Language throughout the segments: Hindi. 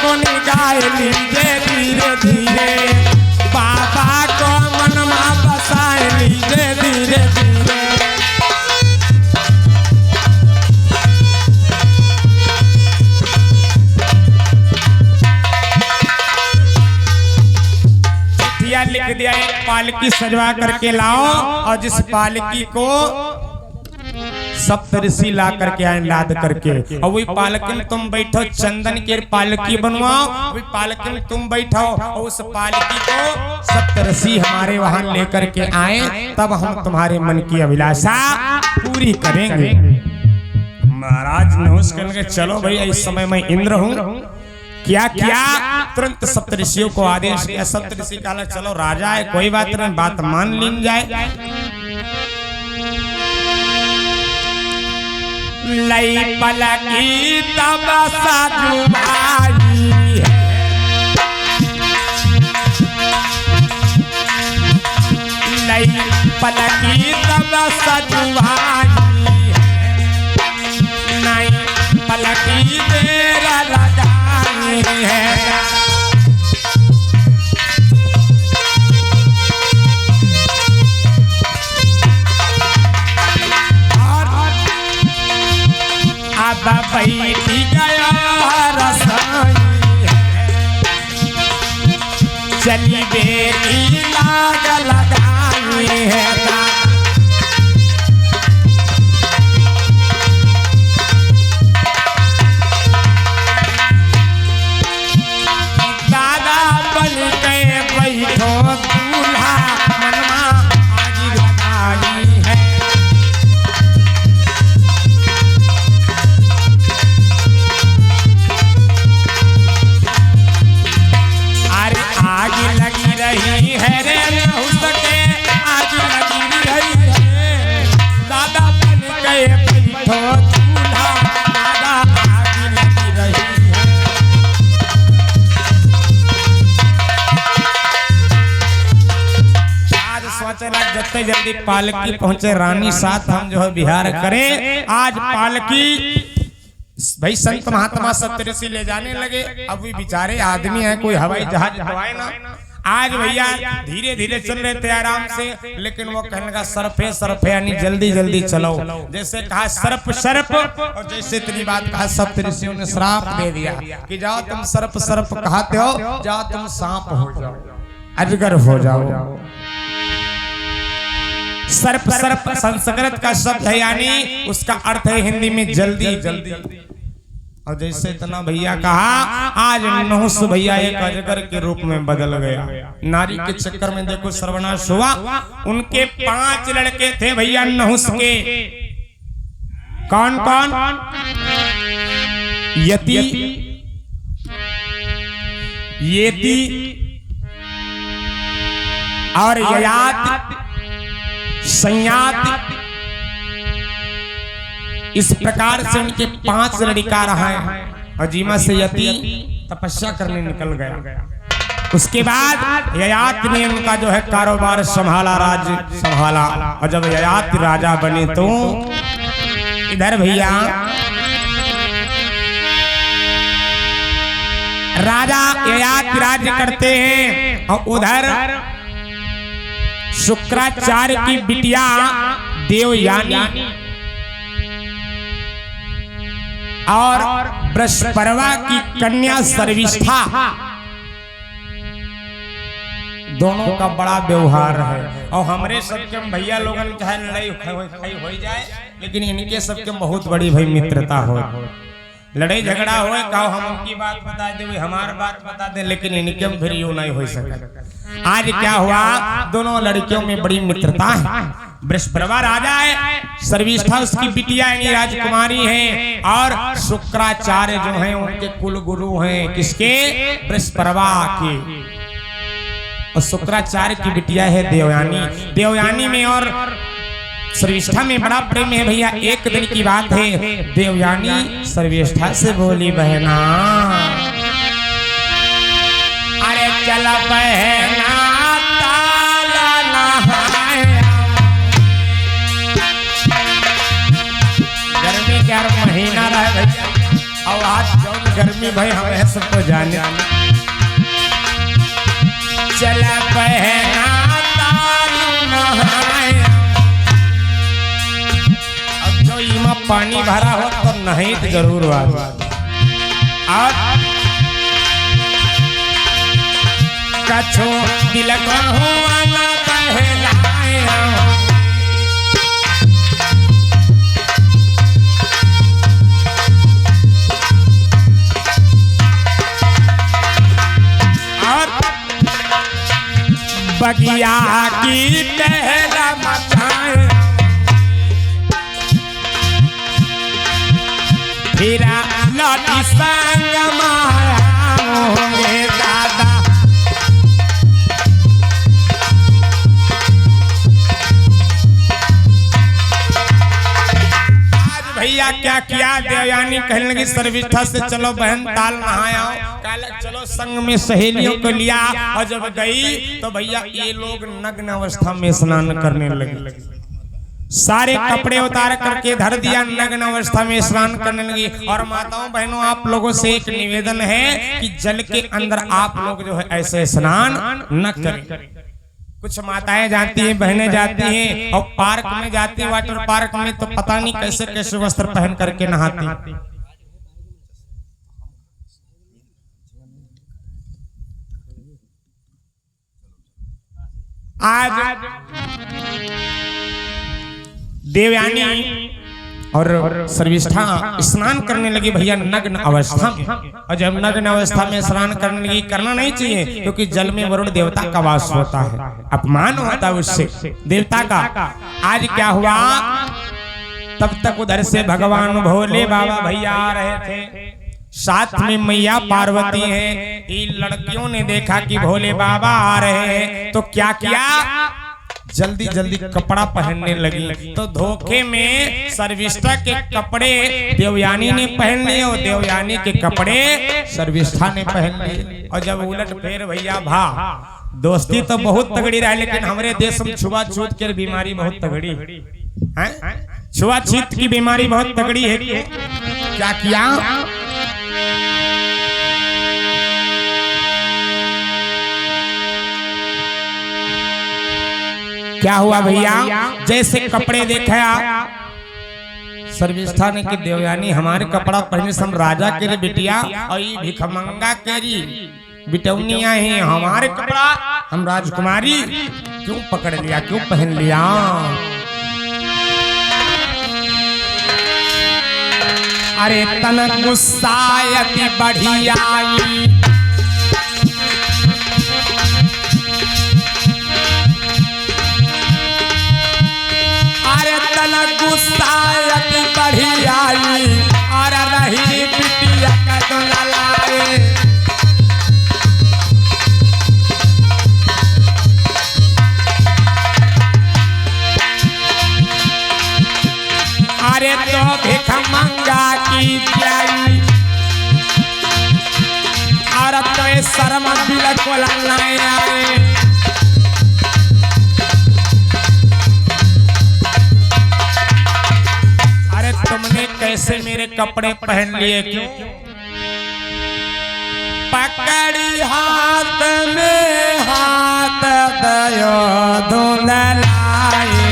को निगाह लीजिए धीरे धीरे, बाबा को मन में बसाए लीजिए धीरे धीरे। चिट्ठियां लिख दिया, एक पालकी सजवा करके लाओ, और जिस पालकी को सप्तऋषि ला करके आए लाद करके, और वही पालकी में तुम बैठो, चंदन के पालकी बनवाओ, वही पालकी में तुम बैठो, और उस पालकी को सप्तऋषि हमारे वहां लेकर के आए, तब हम तुम्हारे मन की अभिलाषा पूरी करेंगे। महाराज नहुष कहेंगे चलो भाई, इस समय मैं इंद्र हूँ। क्या क्या तुरंत सप्तऋषियों को आदेश किया। सप्तऋषि कहा चलो राजा है, कोई बात नहीं, बात मान ली जाए। लई पलकी तब साजू भाई है, लई पलकी तब साजू भाई है, नहीं पलकी तेरा लगाई है। अब बैठी गया रसाई है, चली बेटी लाग लगाई है। दादा बन के बैठो दूल्हा, मनमा आज लगाई है। आग लगी रही है रे नहुष के, आग लगी रही है, दादा बन गए बैठो दूल्हा, दादा आग लगी रही है। आज सोचला जितने जल्दी पालकी पहुंचे रानी साथ हम जो है विहार करें। आज पालकी भाई संत महात्मा सप्तऋषि ले जाने लगे। अब भी बेचारे आदमी है, कोई हवाई जहाज हवाए ना। आज भैया धीरे धीरे चल रहे थे आराम से, लेकिन वो कहने लगा सरफे सरफे, यानी जल्दी जल्दी चलो। जैसे कहा सर्प सर्प, और जैसे इतनी बात कहा सप्तऋषियों ने श्राप दे दिया कि जाओ तुम सर्प सर्प कहते हो, जाओ तुम सांप हो जाओ, अजगर हो जाओ। सर्प सर्प संस्कृत का शब्द है, यानी उसका अर्थ है हिंदी में जल्दी जल्दी। और जैसे इतना भैया कहा, आज नहुष भैया एक अजगर के रूप में बदल गया। नारी के चक्कर में देखो सर्वनाश हुआ। उनके 5 लड़के थे भैया नहुष के। कौन कौन? यति, येति और ययाति, संयाति। इस प्रकार से उनके 5 लड़का रहा है। और जीमा से यति तपस्या करने निकल गया। उसके बाद ययाति ने उनका जो है कारोबार संभाला, राज्य संभाला। और जब ययाति राजा बने तो इधर भैया राजा ययाति राज्य करते हैं, और उधर शुक्राचार्य की बिटिया देवयानी और बृहस्पति की कन्या सर्विष्ठा, दोनों का बड़ा व्यवहार है। और हमरे सबके भैया लोगन चाहे लड़ाई हो जाए, लेकिन इनके सबके बहुत बड़ी भाई मित्रता हो। लड़ाई झगड़ा हो, कहो हम उनकी बात बता दे, हमारी बात बता दे, लेकिन इनके फिर यूं नहीं हो सका। आज क्या हुआ, दोनों लड़कियों में बड़ी मित्रता है। बृहस्पति राजा है, सर्विष्ठा उसकी बिटिया यानी राजकुमारी है, और शुक्राचार्य जो हैं उनके कुल गुरु हैं। किसके? बृहस्पति के। और शुक्राचार्य की बिटिया है देवयानी। देवयानी में और सर्विष्ठा में बड़ा प्रेम है भैया। एक दिन की बात है, देवयानी सर्विष्ठा से बोली, बहना अरे चल बहना ताला नहाया, गर्मी का महीना रहा भैया, और आज गर्मी भाई हमें सबको जाने चला बहना अब जो इमा पानी भरा हो तो नहीं तो जरूर और कछो दिलक हुआ ना बहलाया बगिया की टहला मचाए फिरा लौटी संग माया होंगे दादा आज भैया क्या किया देवयानी कहने लगी सर्विष्ठा से चलो बहन ताल नहाया चलो संग में सहेलियों को लिया और जब गई तो भैया ये लोग नग्न अवस्था में स्नान करने लगे सारे कपड़े उतार करके धर दिया नग्न अवस्था में स्नान करने लगी। और माताओं बहनों आप लोगों से एक निवेदन है कि जल के अंदर आप लोग जो है ऐसे स्नान न करें। कुछ माताएं जाती हैं बहनें जाती हैं और पार्क में जाती हैं वाटर पार्क में तो पता नहीं कैसे कैसे वस्त्र पहन करके नहाती। आज देवयानी और सर्विष्ठा स्नान करने लगी भैया नग्न अवस्था में। और जब नग्न अवस्था में स्नान करने लगी करना नहीं चाहिए क्योंकि जल में वरुण देवता का वास होता है अपमान होता है उससे देवता का। आज क्या हुआ तब तक उधर से भगवान भोले बाबा भैया आ रहे थे साथ में मैया पार्वती है। इन लड़कियों ने देखा कि भोले बाबा आ रहे हैं तो क्या किया जल्दी जल्दी कपड़ा पहनने लगी। तो धोखे में सर्विष्ठा के कपड़े देवयानी ने पहन लिए और देवयानी के कपड़े सर्विष्ठा ने पहन लिए। और जब उलट फेर भैया भा दोस्ती तो बहुत तगड़ी रही लेकिन हमारे देश में छुआछूत की बीमारी बहुत तगड़ी है। छुआछूत की बीमारी बहुत तगड़ी है। क्या किया क्या हुआ भैया जैसे कपड़े देखा सर्विष्ठा ने कि देवयानी हमारे कपड़ा पहने हम राजा के लिए बिटिया और ये भिखमंगा केरी बिटौनिया है हमारे कपड़ा हम राजकुमारी क्यों पकड़ लिया क्यों पहन लिया। अरे तन गुस्सायती बढ़िया गुस्सायती बढ़िया और रही बिटिया का दुलारे। अरे तो भिखमंगा की प्यारी और तो शर्म बिल्कुल नहीं आए। तुमने कैसे मेरे कपड़े पहन लिए क्यों पकड़ी हाथ में हाथ दयो धुंधलाए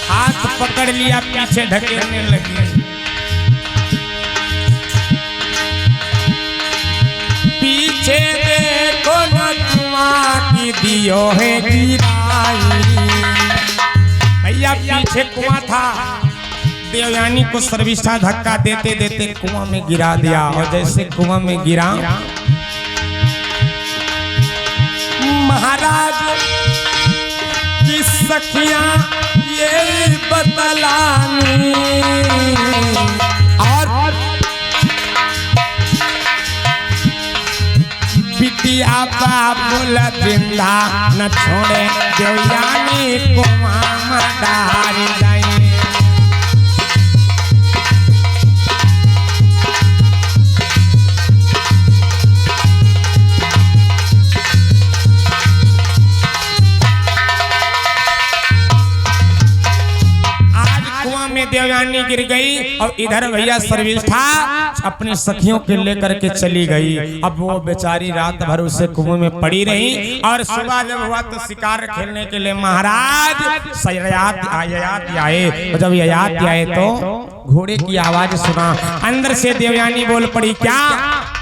हाथ पकड़ लिया पीछे ढकेलने लगी। पीछे देखो न कुआं की दियो है गिराई। भैया पीछे कुआं था देवयानी को सर्विष्ठा धक्का देते देते कुआं में गिरा दिया। और जैसे कुआं में गिरा महाराज की सखियां ये बतलानी और बिटिया बाबुल जिंदा न छोड़े देवयानी कुआं में डाल गई। देवयानी गिर गई और इधर भैया सर्विष्ठा अपनी सखियों के लेकर के चली गई। अब वो बेचारी रात भर उसे कुएं में पड़ी रही और सुबह जब हुआ तो शिकार खेलने के लिए महाराज ययाति आए। जब ययाति आए तो घोड़े की आवाज सुना, अंदर से देवयानी बोल पड़ी, क्या?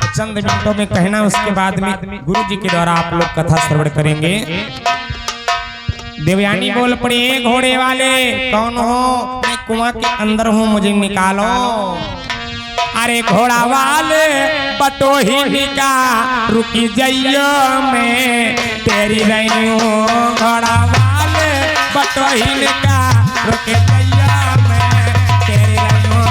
चंद मिनटों में कहना, उसके बाद में गुरु जी के द्वारा आप लोग कथा श्रवण करेंगे। देवयानी बोल पड़ी, घोड़े वाले कौन हो? मैं कुआं के अंदर हूँ, मुझे निकालो। अरे घोड़ा वाले बटोही निका रुकी जइयो मैं तेरी रही हूँ। घोड़ा वाले बटोही निका रुकी जइयो मैं तेरी रही हूँ।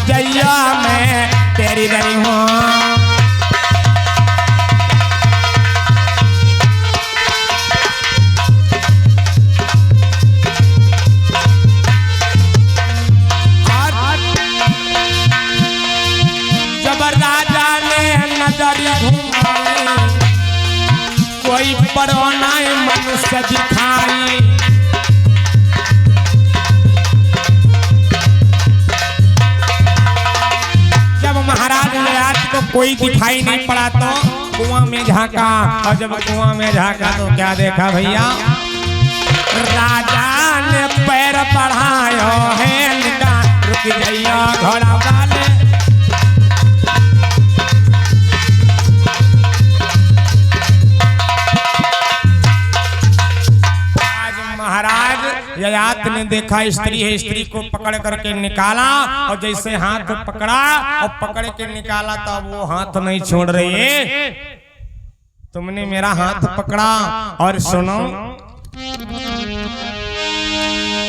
जइया मैं तेरी रही हूँ। जब राजा ने नजर घुमाई कोई परवाना मनुष्य दिखाई। महाराज ययाति को कोई दिखाई नहीं पड़ा तो कुआं में झांका, और जब कुआं में झांका तो क्या देखा भैया? राजा ने पैर बढ़ायो है, रुक जाइयो घोड़ा वाले। महाराज ययाति ने देखा स्त्री है, स्त्री को पकड़ करके निकाला और जैसे हाथ पकड़ा और पकड़ के निकाला तो वो हाथ नहीं छोड़ रही है। तुमने मेरा हाथ पकड़ा और सुनो,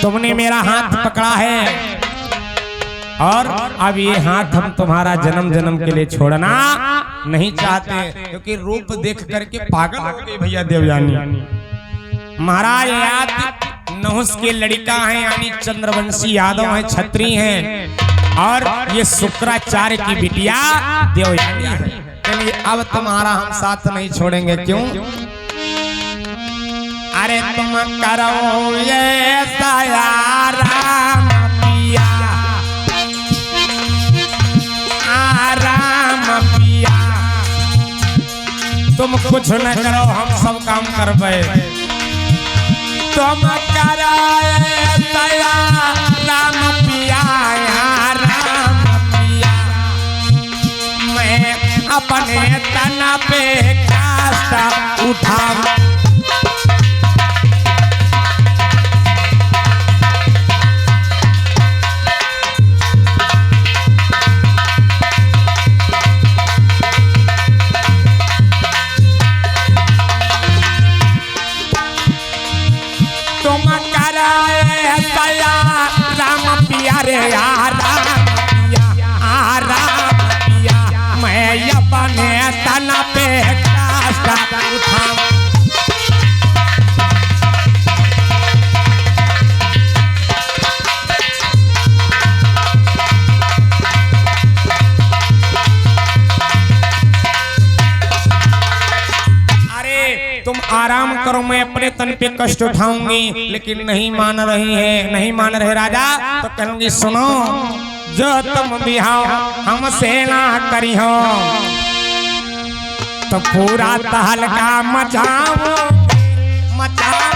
तुमने मेरा हाथ पकड़ा है और अब ये हाथ हम तुम्हारा जन्म जन्म के लिए छोड़ना नहीं चाहते, क्योंकि रूप देख करके पागल हो गई भैया देवयानी। महाराज ययाति नहुस के लड़का है, यानी चंद्रवंशी यादव है, छत्री हैं, और ये शुक्राचार्य की बिटिया देवयानी है। चलिए अब तुम्हारा हम साथ नहीं छोड़ेंगे। क्यों? अरे तुम करो ये राम पिया, आराम पिया, तुम कुछ न करो हम सब काम करबे। तुम कराए दया राम पिया, राम पिया, मैं अपने तन पे काष्ठ उठाऊं। रे राम पिया, मैं अपने तन पे काष्ठ उठाऊं। अरे तुम आराम करो, मैं अपने तन पे कष्ट उठाऊंगी। लेकिन नहीं मान रही है, नहीं मान रहे राजा। तो कहूंगी सुनो, जो तुम बिहाओ हमसे ना करी हो तो पूरा तहलका मचाओ मचाओ,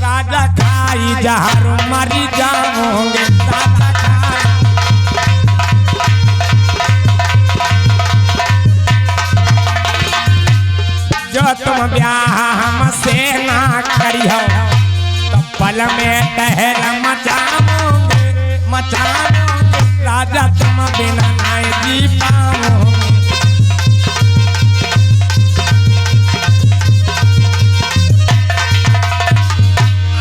राजा खाई जहर मरी जाओगे। जो तुम ब्याह हमसे ना करी हो तो पल में टहल मचाओगे मचाओगे, राजा तुम बिना नहीं जी पाओगे।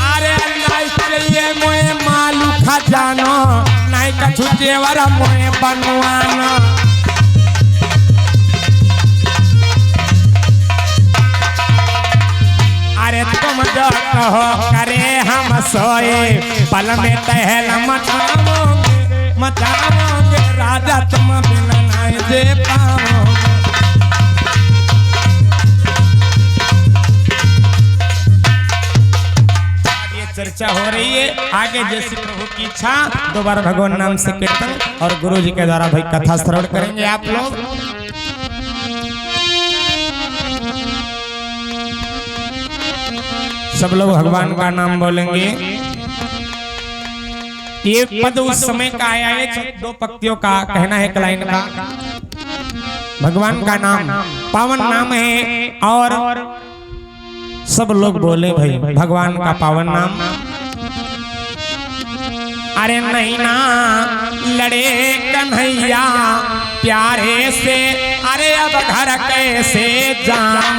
अरे नहीं मोए मालू खजानो, नहीं कछु जेवर मोए बनवाना। कहो करे हम सोए पल में टहल मचाओगे राजा तुम बिना नहीं दे पाओगे। चर्चा हो रही है आगे जैसे प्रभु की इच्छा दोबारा भगवान नाम से कीर्तन और गुरु जी के द्वारा भाई कथा श्रवण करेंगे आप लोग। सब लोग भगवान का नाम बोलेंगे। ये पद उस समय का आया है, दो पंक्तियों का कहना है, एक लाइन का। भगवान का नाम पावन नाम है और सब लोग बोले भाई भगवान का पावन नाम। अरे नहीं ना लड़े कन्हैया प्यारे से, अरे अब घर कैसे जाऊं।